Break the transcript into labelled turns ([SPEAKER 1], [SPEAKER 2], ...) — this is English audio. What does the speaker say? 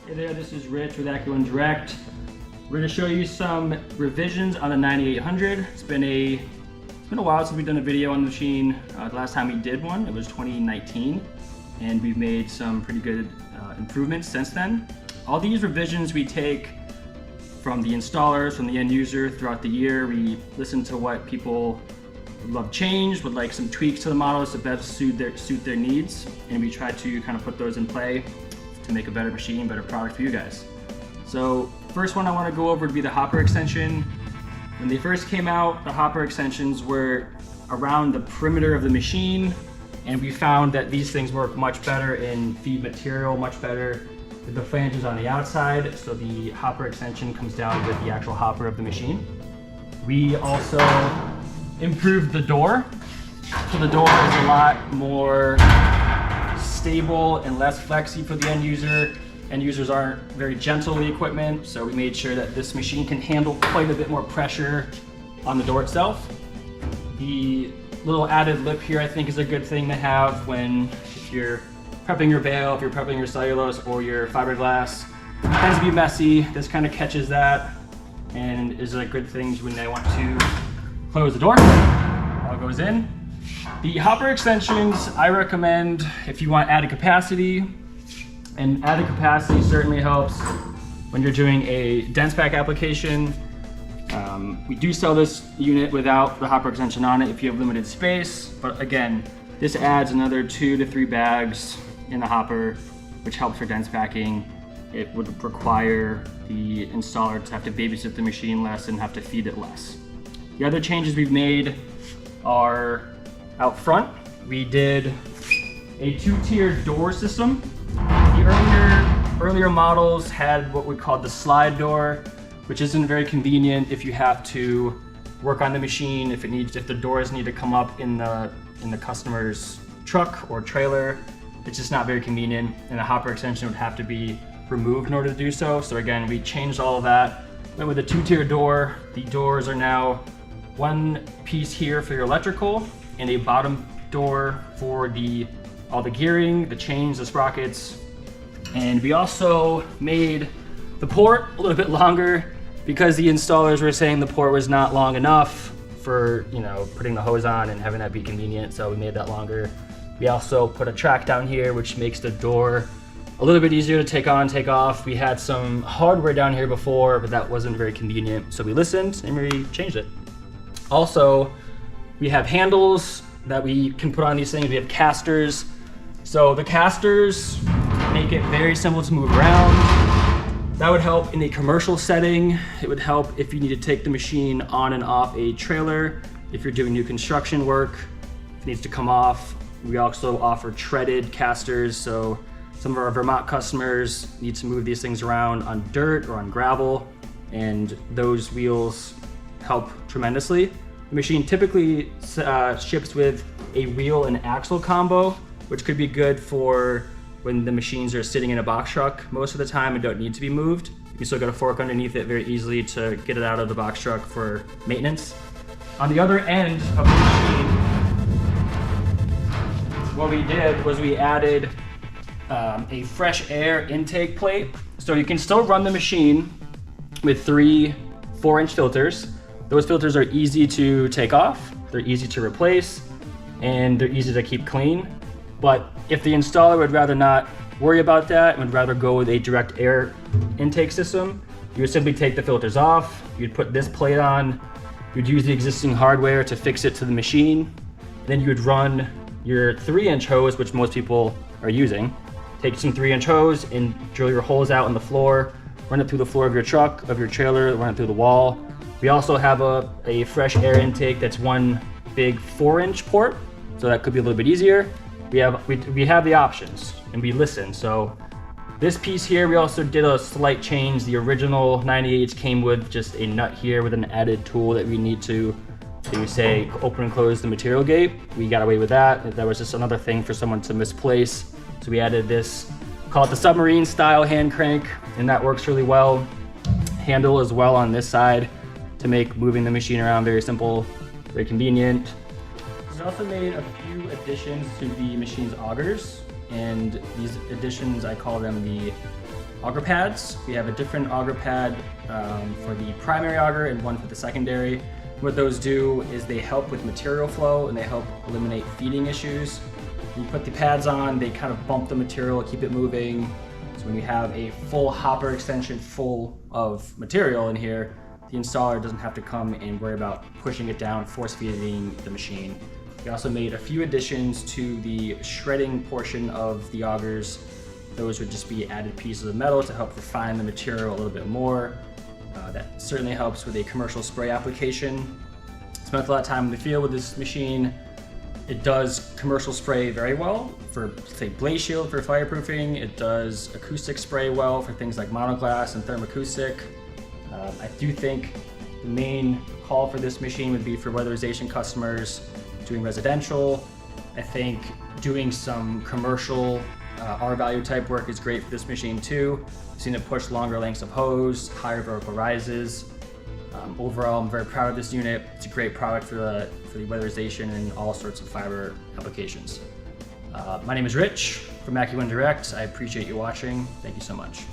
[SPEAKER 1] Hey there, this is Rich with Accu1 Direct. We're going to show you some revisions on the 9800. It's been a while since we've done a video on the machine. The last time we did one, it was 2019, and we've made some pretty good improvements since then. All these revisions we take from the installers, from the end user throughout the year. We listen to what people would love changed, would like some tweaks to the models to best suit their needs, and we try to kind of put those in play to make a better machine, better product for you guys. So first one I want to go over would be the hopper extension. When they first came out, the hopper extensions were around the perimeter of the machine, and we found that these things work much better and feed material much better with the flanges on the outside, so the hopper extension comes down with the actual hopper of the machine. We also improved the door, so the door is a lot more stable and less flexy for the end user. End users aren't very gentle with the equipment, so we made sure that this machine can handle quite a bit more pressure on the door itself. The little added lip here I think is a good thing to have if you're prepping your bale, if you're prepping your cellulose or your fiberglass. It tends to be messy. This kind of catches that and is a good thing when they want to close the door. All goes in. The hopper extensions I recommend if you want added capacity, and added capacity certainly helps when you're doing a dense pack application. We do sell this unit without the hopper extension on it if you have limited space, but again, this adds another 2 to 3 bags in the hopper, which helps for dense packing. It would require the installer to have to babysit the machine less and have to feed it less. The other changes we've made are out front. We did a 2-tier door system. The earlier models had what we called the slide door, which isn't very convenient if you have to work on the machine, if the doors need to come up in the customer's truck or trailer. It's just not very convenient, and the hopper extension would have to be removed in order to do so. So again, we changed all of that. Went with a 2-tier door. The doors are now one piece here for your electrical and a bottom door for all the gearing, the chains, the sprockets. And we also made the port a little bit longer because the installers were saying the port was not long enough for putting the hose on and having that be convenient, so we made that longer. We also put a track down here which makes the door a little bit easier to take on, take off. We had some hardware down here before, but that wasn't very convenient, so we listened and we changed it. Also, we have handles that we can put on these things. We have casters. So the casters make it very simple to move around. That would help in a commercial setting. It would help if you need to take the machine on and off a trailer, if you're doing new construction work, if it needs to come off. We also offer treaded casters, so some of our Vermont customers need to move these things around on dirt or on gravel, and those wheels help tremendously. The machine typically ships with a wheel and axle combo, which could be good for when the machines are sitting in a box truck most of the time and don't need to be moved. You can still get a fork underneath it very easily to get it out of the box truck for maintenance. On the other end of the machine, what we did was we added a fresh air intake plate. So you can still run the machine with 3 4-inch filters. Those filters are easy to take off, they're easy to replace, and they're easy to keep clean. But if the installer would rather not worry about that and would rather go with a direct air intake system, you would simply take the filters off, you'd put this plate on, you'd use the existing hardware to fix it to the machine, then you would run your 3-inch hose, which most people are using. Take some 3-inch hose and drill your holes out in the floor, run it through the floor of your truck, of your trailer, run it through the wall. We also have a fresh air intake that's one big 4-inch port, so that could be a little bit easier. We have the options, and we listen. So this piece here, we also did a slight change. The original 98s came with just a nut here with an added tool that we need to say open and close the material gate. We got away with that. That was just another thing for someone to misplace. So we added this, call it the submarine style hand crank, and that works really well. Handle as well on this side to make moving the machine around very simple, very convenient. We also made a few additions to the machine's augers, and these additions, I call them the auger pads. We have a different auger pad for the primary auger and one for the secondary. What those do is they help with material flow and they help eliminate feeding issues. When you put the pads on, they kind of bump the material, keep it moving. So when you have a full hopper extension full of material in here, the installer doesn't have to come and worry about pushing it down, force feeding the machine. We also made a few additions to the shredding portion of the augers. Those would just be added pieces of metal to help refine the material a little bit more. That certainly helps with a commercial spray application. Spent a lot of time in the field with this machine. It does commercial spray very well for, say, blaze shield for fireproofing. It does acoustic spray well for things like monoglass and thermoacoustic. I do think the main call for this machine would be for weatherization customers doing residential. I think doing some commercial R-value type work is great for this machine too. I've seen it push longer lengths of hose, higher vertical rises. Overall, I'm very proud of this unit. It's a great product for the weatherization and all sorts of fiber applications. My name is Rich from Accu1 Direct. I appreciate you watching. Thank you so much.